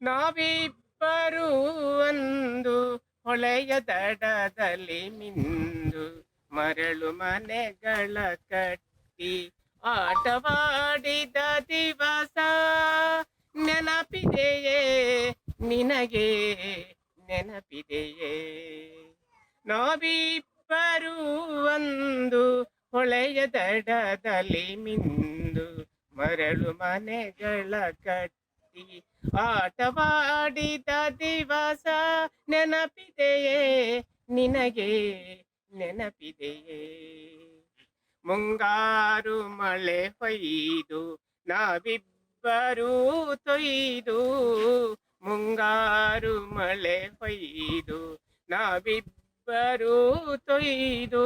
ನಾವಿಬ್ಬರೂ ಒಂದು ಹೊಳೆಯ ದಡದಲ್ಲಿ ಮಿಂದು ಮರಳು ಮನೆಗಳ ಕಟ್ಟಿ ಆಟವಾಡಿದ ದಿವಸ ನೆನಪಿದೆಯೇ ನಿನಗೆ ನೆನಪಿದೆಯೇ? ನಾವಿಬ್ಬರೂ ಒಂದು ಹೊಳೆಯ ದಡದಲ್ಲಿ ಮಿಂದು ಮರಳು ಮನೆಗಳ ಕಟ್ಟಿ ಆಟವಾಡಿದ ದಿವಸ ನೆನಪಿದೆಯೇ ನಿನಗೆ ನೆನಪಿದೆಯೇ? ಮುಂಗಾರು ಮಳೆ ಹೊಯ್ದು ನಾವಿಬ್ಬರೂ ತೊಯ್ದು, ಮುಂಗಾರು ಮಳೆ ಹೊಯ್ದು ನಾವಿಬ್ಬರೂ ತೊಯ್ದು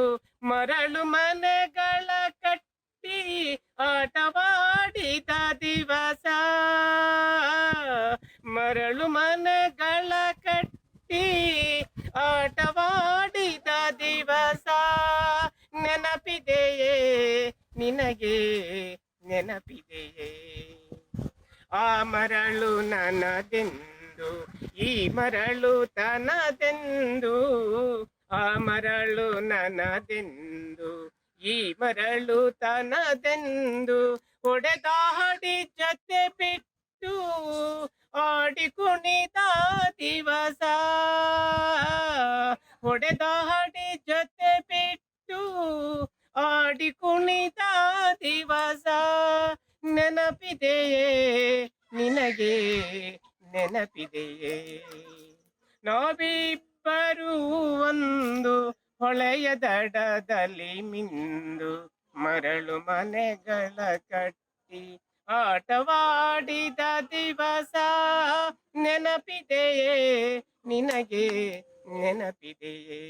ಮರಳು ಮನೆಗಳ ಕಟ್ಟಿ ಆಟವಾಡಿದ ದಿವಸ, ಮರಳು ಮನೆಗಳ ಕಟ್ಟಿ ಆಟವಾಡಿದ ದಿವಸ ನೆನಪಿದೆಯೇ ನಿನಗೆ ನೆನಪಿದೆಯೇ? ಆ ಮರಳು ನನ್ನದೆಂದು ಈ ಮರಳು ತನದೆಂದು, ಆ ಮರಳು ನನ್ನದೆಂದು ಈ ಮರಳು ತನದೆಂದು ಹೊಡೆದಾಡಿ ಜೊತೆ ಬಿಟ್ಟು ಆಡಿ ಕುಣಿದ ದಿವಸ, ಹೊಡೆದಾಡಿ ಜೊತೆ ಬಿಟ್ಟು ಆಡಿ ಕುಣಿದ ದಿವಸ ನೆನಪಿದೆಯೇ ನಿನಗೆ ನೆನಪಿದೆಯೇ? ನಾವಿಬ್ಬರೂ ಒಂದು ಹೊಳೆಯ ದಡದಲ್ಲಿ ಮಿಂದು ಮರಳು ಮನೆಗಳ ಕಟ್ಟಿ ಆಟವಾಡಿದ ದಿವಸ ನೆನಪಿದೆಯೇ ನಿನಗೆ ನೆನಪಿದೆಯೇ?